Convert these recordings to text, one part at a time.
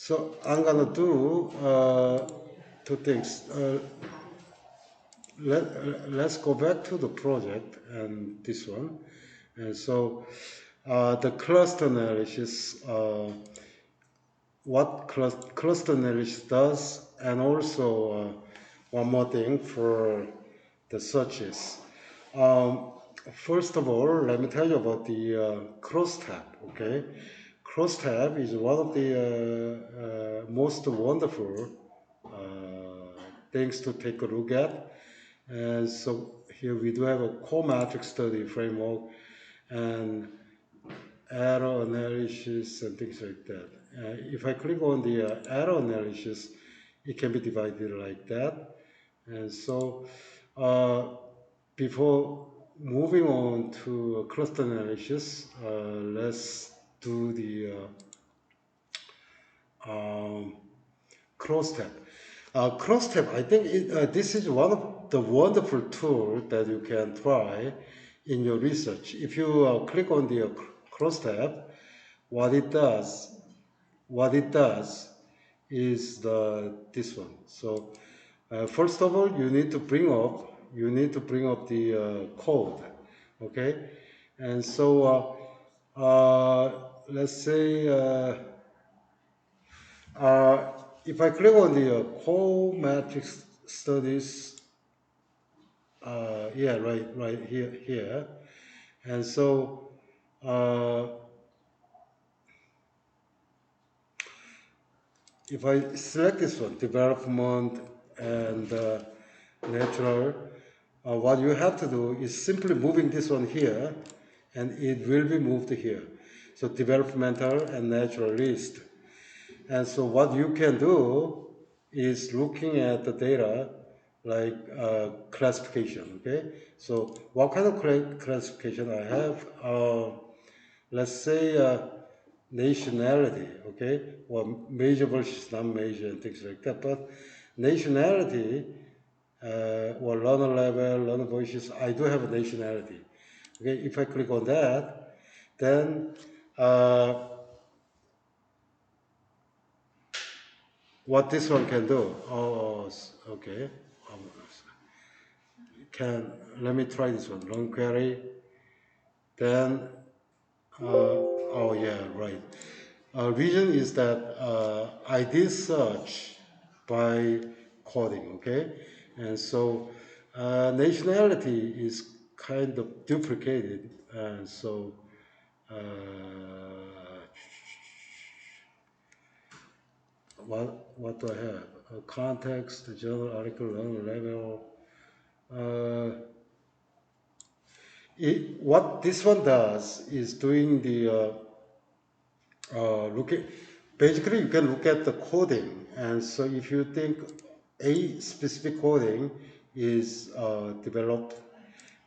So I'm gonna do two things. Let's go back to the project and this one. And so the cluster analysis, what cluster analysis does, and also one more thing for the searches. Um, First of all, let me tell you about the Crosstab. Okay, Crosstab is one of the most wonderful things to take a look at. And so here we do have a core matrix study framework and error analysis and things like that. If I click on the error analysis, it can be divided like that. And so before moving on to cluster analysis, let's do the Crosstab. Crosstab, I think this is one of the wonderful tools that you can try in your research. If you click on the Crosstab, what it does is this one. So first of all, you need to bring up the code, okay? And so let's say if I click on the core matrix studies, yeah, right here, and so if I select this one, development and natural, what you have to do is simply moving this one here, and it will be moved here. So developmental and natural list. And so what you can do is looking at the data like classification, okay? So what kind of classification I have? Let's say nationality, okay? Or major versus non-major and things like that. But nationality or learner level, learner voices, I do have a nationality. Okay, if I click on that, then what this one can do? Oh, okay. Let me try this one. Long query. Then, oh yeah, right. Reason is that I did search by coding, okay? And so nationality is kind of duplicated. And so uh, what do I have? Context, journal article, learner level. What this one does is doing the looking. Basically, you can look at the coding, and so if you think a specific coding is developed,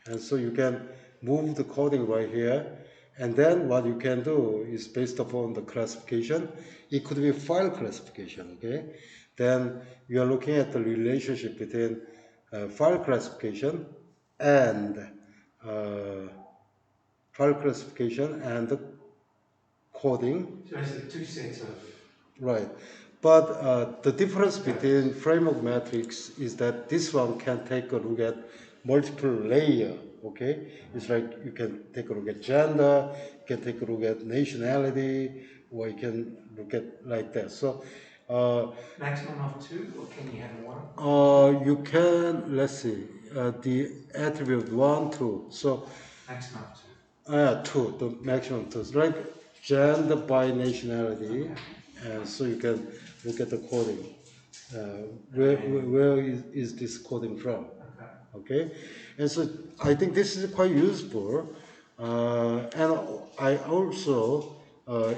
and so you can move the coding right here, and then what you can do is based upon the classification. It could be file classification, okay? Then you are looking at the relationship between file classification and uh, file classification and the coding. So it's the two sets of... Right. But the difference between framework matrix is that this one can take a look at multiple layer, okay? It's like you can take a look at gender, you can take a look at nationality, or you can look at like that. So Maximum of two, or can you have more? you can, let's see, the attribute 1, 2. So Maximum of two. two, the maximum two. Like gender by nationality, Okay. and so you can look at the coding. Where is this coding from? Okay, and so I think this is quite useful, and I also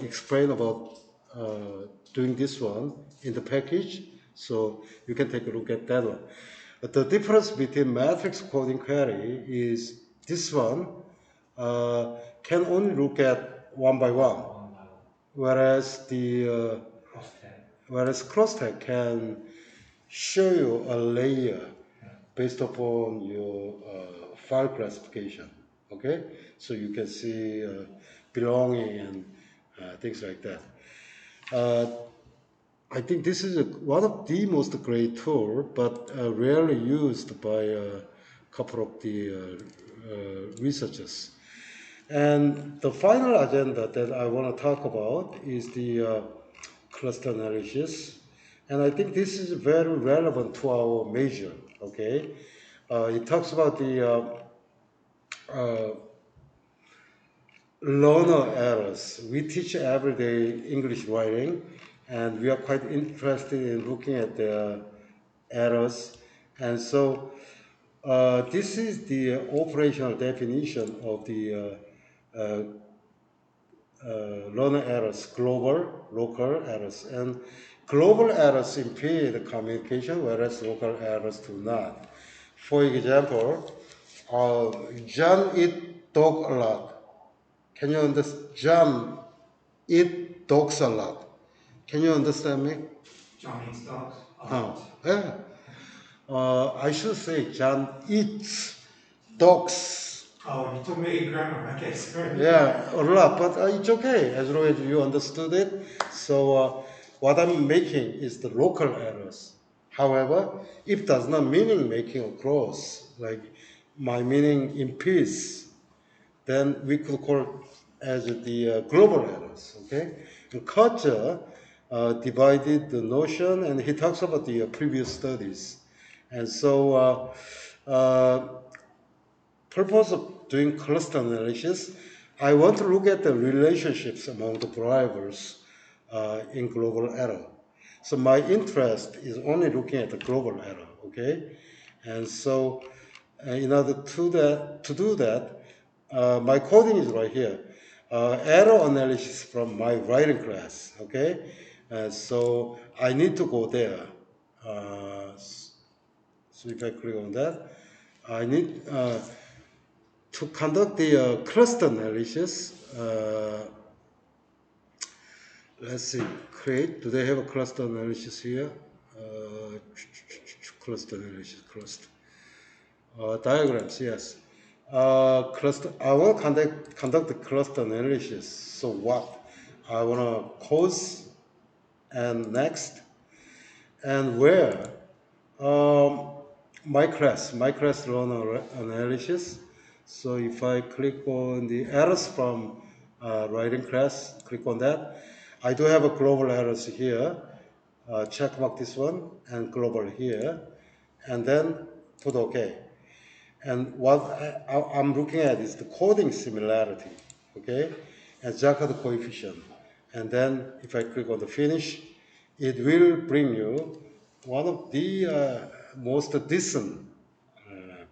explain about doing this one in the package, so you can take a look at that one. But the difference between matrix coding query is this one can only look at one by one, whereas the crosstab can show you a layer based upon your file classification. Okay, so you can see belonging and things like that. Uh, I think this is one of the most great tool, but rarely used by a couple of the researchers. And the final agenda that I want to talk about is the cluster analysis. And I think this is very relevant to our major, okay? It talks about the uh, learner errors. We teach everyday English writing, and we are quite interested in looking at the errors. And so this is the operational definition of the learner errors, global, local errors. And global errors impede communication, whereas local errors do not. For example, John eat dog a lot. Can you understand? John eat dogs a lot. Can you understand me? John eats dogs a Huh. lot. Yeah. I should say John eats dogs. Oh, you told me grammar. Okay, sorry. Yeah, a lot, but it's okay as long as you understood it. So what I'm making is the local errors. However, if does not meaning making a cross, like my meaning in peace, then we could call it as the global errors. Okay, and Kutcher divided the notion, and he talks about the previous studies, and so. Purpose of doing cluster analysis, I want to look at the relationships among the drivers in global error. So my interest is only looking at the global error, okay? And so in order to do that, my coding is right here. Error analysis from my writing class, okay? So I need to go there. So if I click on that, I need to conduct the cluster analysis. Let's see, create. Do they have a cluster analysis here? Cluster analysis, cluster. Diagrams, yes. Cluster. I want to conduct the cluster analysis. So what? I want to cause and next and where. Um, my class run analysis. So if I click on the errors from writing class, click on that. I do have a global errors here. Check mark this one and global here, and then put OK. And what I'm looking at is the coding similarity, okay, and Jacob coefficient. And then if I click on the finish, it will bring you one of the most decent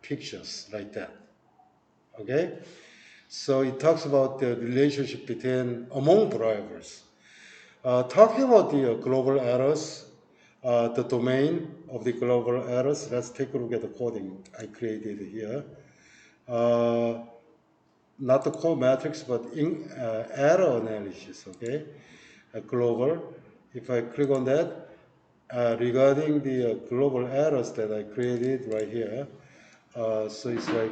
pictures like that, okay? So it talks about the relationship between among drivers. Talking about the global errors, the domain of the global errors, let's take a look at the coding I created here. Uh, Not the core matrix, but in error analysis, okay? Global. If I click on that, regarding the global errors that I created right here, so it's like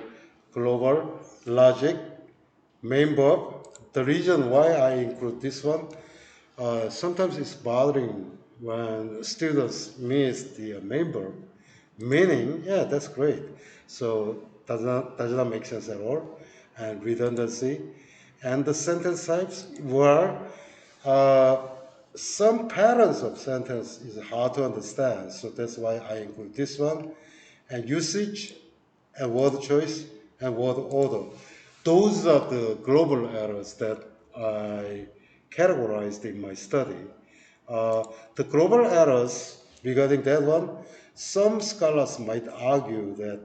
global, logic, main verb. The reason why I include this one, sometimes it's bothering when students miss the main verb. Meaning, yeah, that's great. So does not make sense at all. And redundancy. And the sentence types were uh, some patterns of sentence is hard to understand. So that's why I include this one. And usage and word choice and word order. Those are the global errors that I categorized in my study. The global errors regarding that one, some scholars might argue that,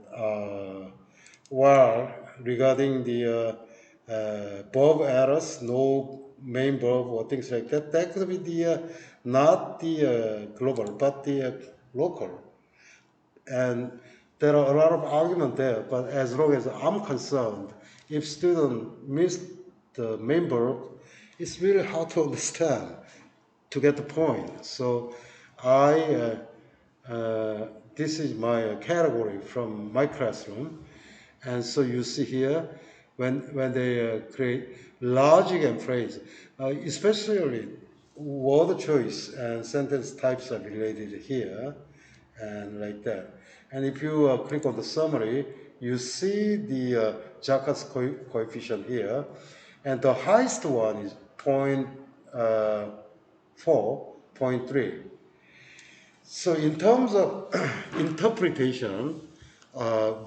well, regarding the verb errors, no main verb or things like that, that could be the not the global, but the local. And there are a lot of argument there, but as long as I'm concerned, if student miss the main verb, it's really hard to understand to get the point. So I, this is my category from my classroom. And so you see here, when they create logic and phrase, especially word choice and sentence types are related here, and like that. And if you click on the summary, you see the Jacob's coefficient here, and the highest one is 0.4, 0.3. So in terms of interpretation,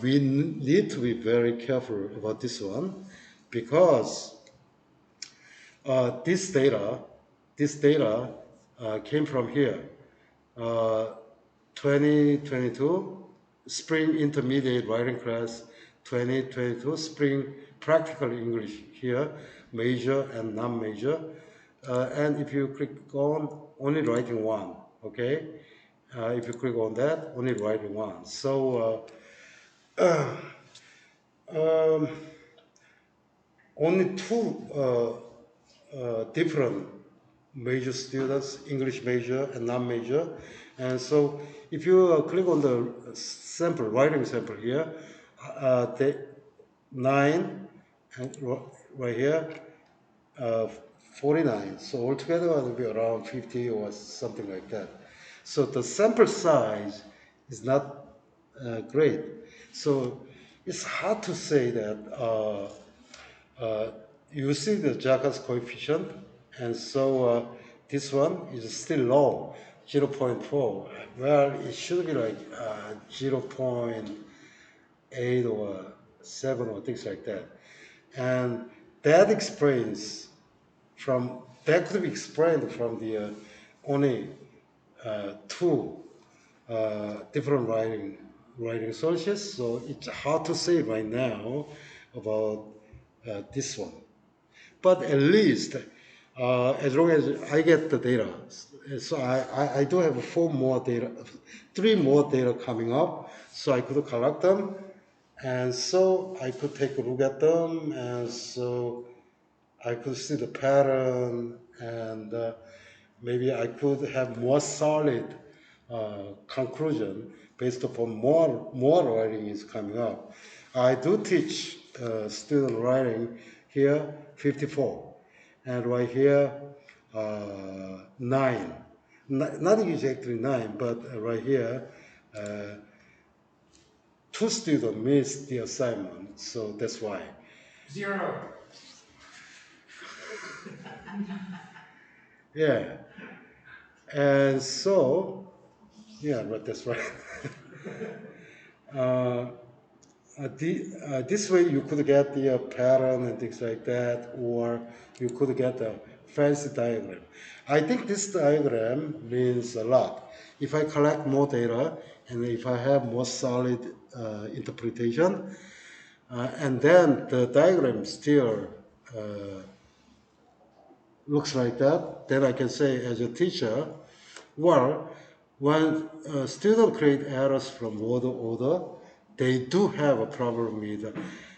we need to be very careful about this one, because this data came from here. 2022 spring intermediate writing class, 2022 spring practical English here, major and non-major. And if you click on only writing one, okay? If you click on that, only writing one. So um, only two different major students, English major and non-major. And so if you click on the sample, writing sample here, the 9, and right here, uh, 49. So altogether it will be around 50 or something like that. So the sample size is not great. So it's hard to say that you see the Jacob's coefficient, and so this one is still low, 0.4. Well, it should be like 0.8 or 7 or things like that. And that explains that could be explained from the only two different writing sources. So it's hard to say right now about this one. But at least, as long as I get the data, so I do have three more data coming up, so I could collect them, and so I could take a look at them, and so I could see the pattern, and maybe I could have more solid conclusion based upon more writing is coming up. I do teach student writing here 54, and right here 9. Not exactly 9, but right here two students missed the assignment, so that's why. 0. Yeah, and so yeah, but that's right. uh, this way you could get the pattern and things like that, or you could get a fancy diagram. I think this diagram means a lot. If I collect more data and if I have more solid interpretation, and then the diagram still looks like that, then I can say as a teacher, well, when students create errors from word order, they do have a problem with the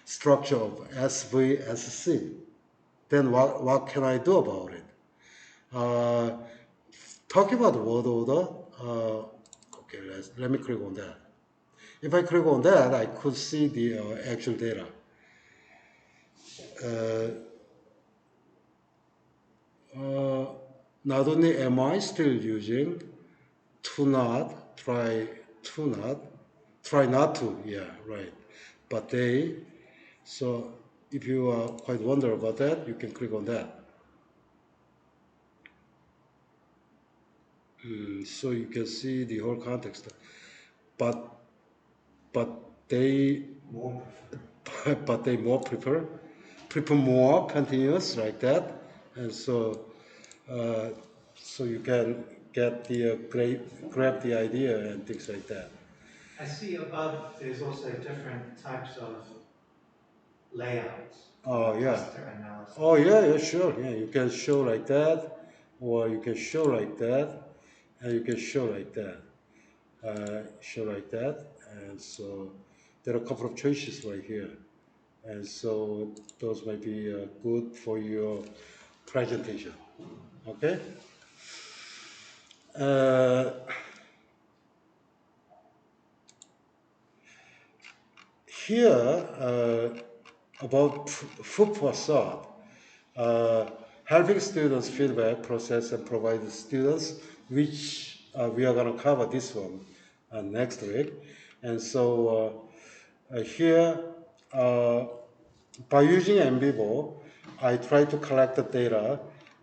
structure of SVSC. Then what can I do about it? Uh, talking about word order, okay, let me click on that. If I click on that, I could see the actual data. Uh, not only am I still using to not, try not to, yeah, right. But so if you quite wonder about that, you can click on that. So you can see the whole context. But, but they, More. but they more prefer more continuous like that. And so, uh, so you can get the grab the idea and things like that. I see above there's also different types of layouts Oh for yeah. cluster analysis. Oh yeah, sure. Yeah, you can show like that, or you can show like that, and you can show like that, show like that, and so there are a couple of choices right here, and so those might be good for your presentation. Okay. Uh, Here about food for thought. Uh, helping students feedback process and provide the students, which we are going to cover this one next week. And so here, by using NVivo, I try to collect the data,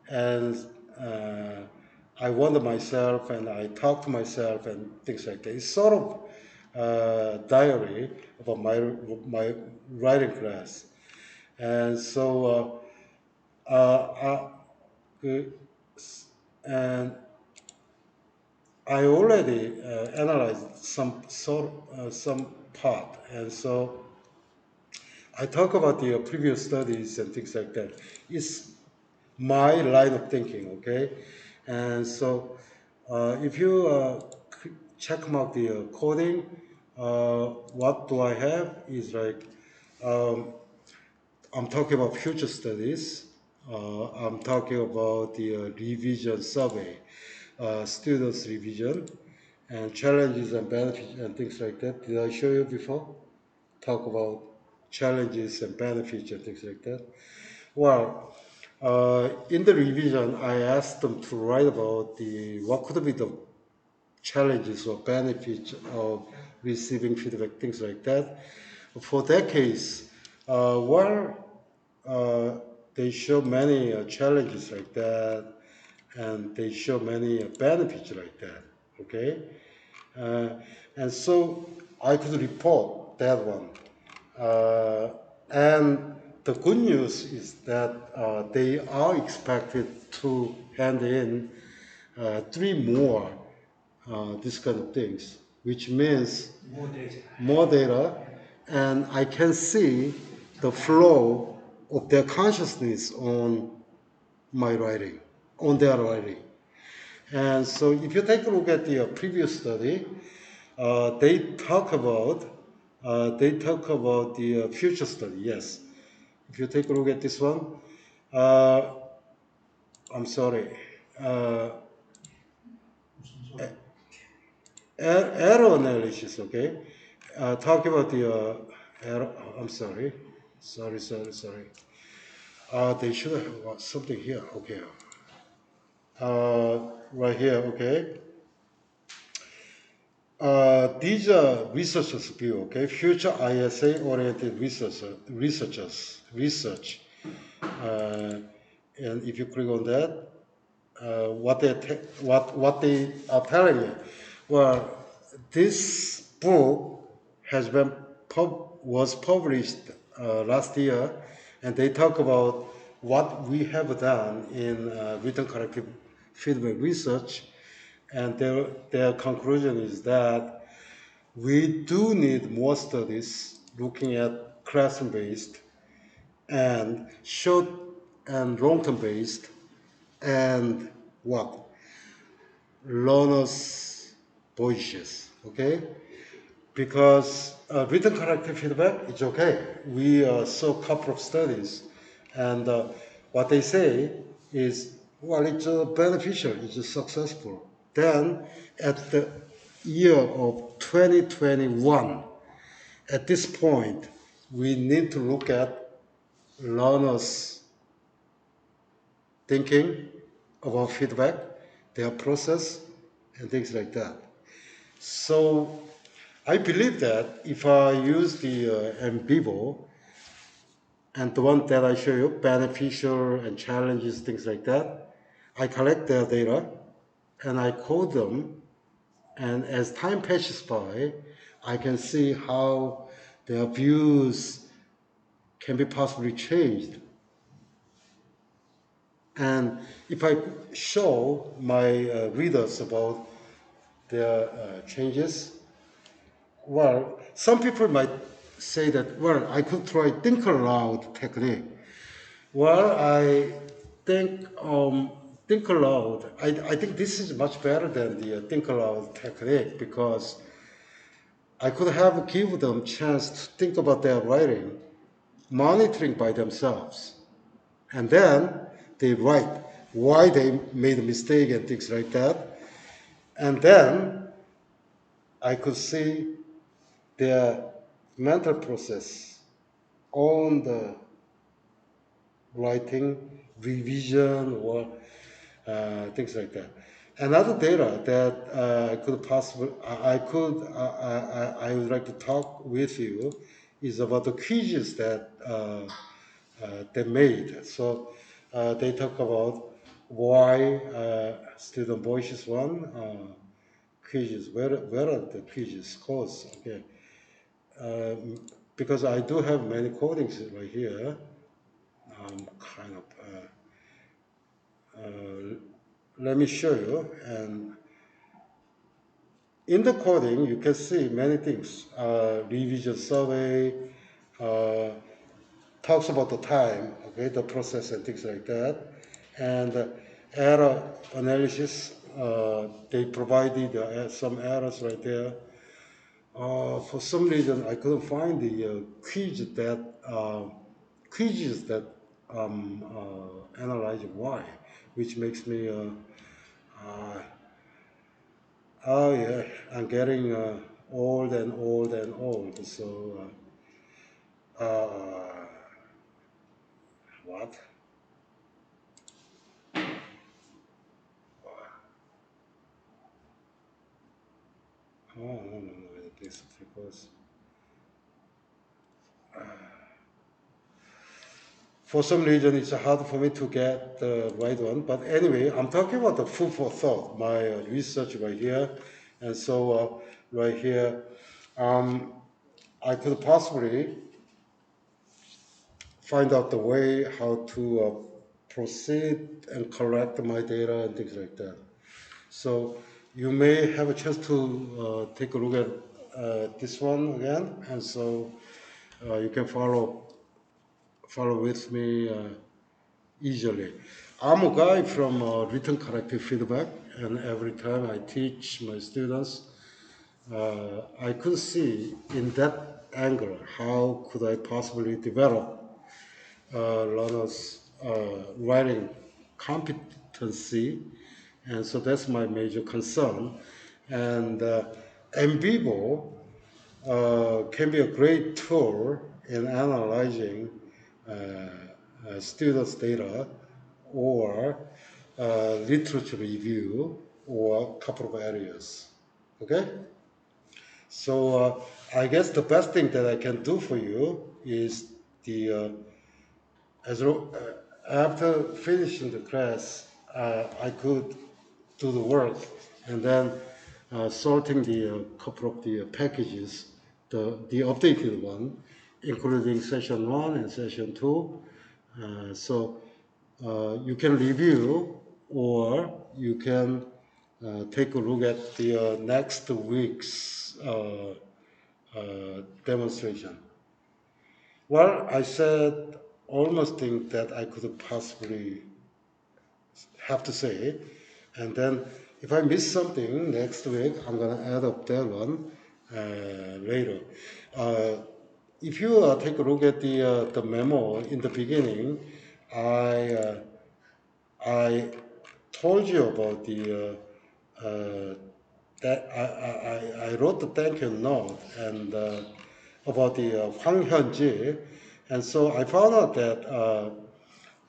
and I wonder myself, and I talk to myself, and things like that. It's sort of diary about my writing class, and so 그, and I already analyzed some part, and so I talk about the previous studies and things like that. It's my line of thinking, okay? And so if you check mark the coding, what do I have is like, um, I'm talking about future studies. I'm talking about the revision survey, students revision, and challenges and benefits and things like that. Did I show you before? Talk about challenges and benefits and things like that. Well, in the revision, I asked them to write about the what could be the challenges or benefits of receiving feedback, things like that. For that case, well, they show many challenges like that, and they show many benefits like that. Okay, uh, and so I could report that one. And the good news is that they are expected to hand in three more this kind of things, which means more data, and I can see the flow of their consciousness on my writing, on their writing. And so if you take a look at the previous study, they talk about the future study. Yes, if you take a look at this one, uh, I'm sorry, uh, error analysis. Okay, talk about the error. I'm sorry, sorry. They should have something here. Okay, right here. Okay. These are researchers' view, okay? Future ISA-oriented research. Uh, and if you click on that, what they are telling you, well, this book has been was published last year, and they talk about what we have done in written corrective feedback research, and their conclusion is that we do need more studies looking at classroom-based and short and long-term based and what learners' voices, okay? Because written corrective feedback is okay. We saw a couple of studies, and what they say is, well, it's beneficial, it's successful. Then, at the year of 2021, at this point, we need to look at learners' thinking about feedback, their process, and things like that. So I believe that if I use the NVivo and the one that I show you, beneficial and challenges, things like that, I collect their data and I code them, and as time passes by, I can see how their views can be possibly changed. And if I show my readers about their changes, well, some people might say that, well, I could try think aloud technique. Well, I think aloud. I think this is much better than the think aloud technique, because I could have give them chance to think about their writing, monitoring by themselves, and then they write why they made a mistake and things like that, and then I could see their mental process on the writing revision or things like that. Another data that I could possibly, I would like to talk with you is about the quizzes that they made. So they talk about why student voices one quizzes. Where are the quizzes scores? Okay, because I do have many codings right here. Kind of. Let me show you. And in the coding, you can see many things. Revision survey uh, talks about the time, okay, the process and things like that. And error analysis, they provided some errors right there. For some reason, I couldn't find the quizzes that analyze why, which makes me uh, oh yeah, I'm getting old and old and old. So what? Oh no no no! This is because for some reason it's hard for me to get the right one. But anyway, I'm talking about the food for thought. My research right here, and so right here, um, I could possibly find out the way how to proceed and collect my data and things like that. So you may have a chance to take a look at this one again, and so you can follow with me easily. I'm a guy from written corrective feedback, and every time I teach my students, I could see in that angle how could I possibly develop learners' writing competency, and so that's my major concern. And NVivo can be a great tool in analyzing students' data or literature review or a couple of areas. Okay? So I guess the best thing that I can do for you is the after finishing the class, I could do the work and then sorting the couple of the packages, the updated one, including session one and session two. So you can review or you can take a look at the next week's demonstration. Well, I said almost things that I could possibly have to say. And then if I miss something next week, I'm going to add up that one later. Uh, if you take a look at the memo in the beginning, I, uh, I told you about that I wrote the thank you note and about the Hwang Hyun-ji, and so I found out that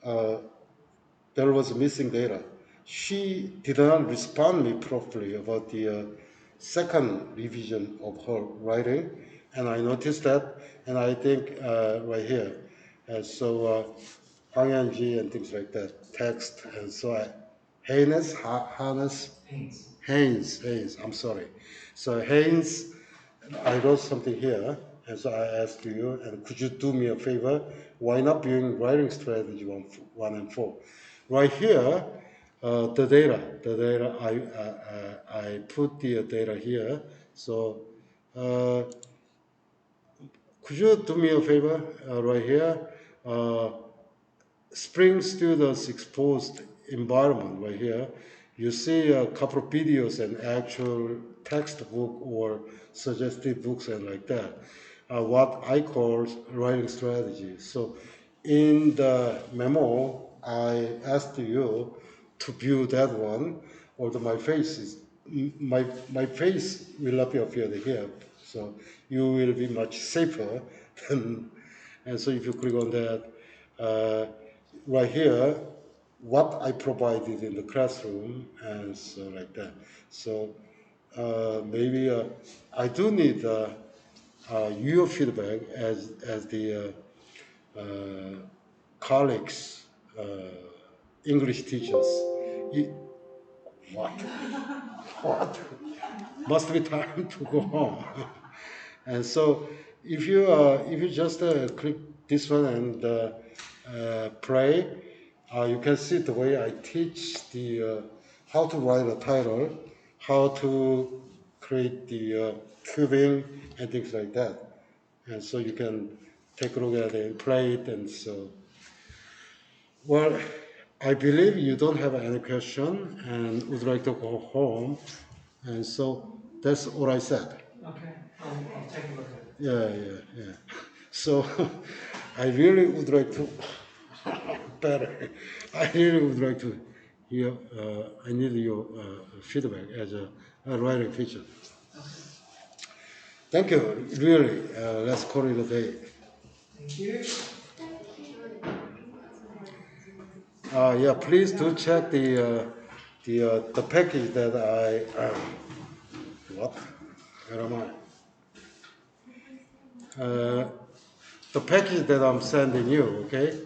uh, there was missing data. She did not respond me properly about the second revision of her writing, and I noticed that, and I think right here, Hwang Hyun-ji and things like that, text, and so Hannes, Haynes, I'm sorry. So Haynes, I wrote something here, and so I asked you, and could you do me a favor? Why not doing writing strategy one and four? Right here, the data, I put the data here. So uh, could you do me a favor right here? Uh, spring students exposed environment right here, you see a couple of videos and actual textbook or suggested books and like that. What I call writing strategy. So in the memo, I asked you to view that one, although my face will not be appeared here. So you will be much safer than, and so if you click on that, uh, right here, what I provided in the classroom, and so like that. So maybe I do need your feedback as the colleagues, English teachers. You, what? What? Must be time to go home. And so if you just click this one and play, you can see the way I teach the how to write a title, how to create the cubing and things like that. And so you can take a look at it, play it, and so. Well, I believe you don't have any question and would like to go home, and so that's all I said. Okay, I'll take a look at it. Yeah. So I really would like to better. I really would like to hear. I need your feedback as a writing teacher. Thank you. Really, let's call it a day. Thank you. Yeah, please do check the package that I what? Where am I? The package that I'm sending you. Okay.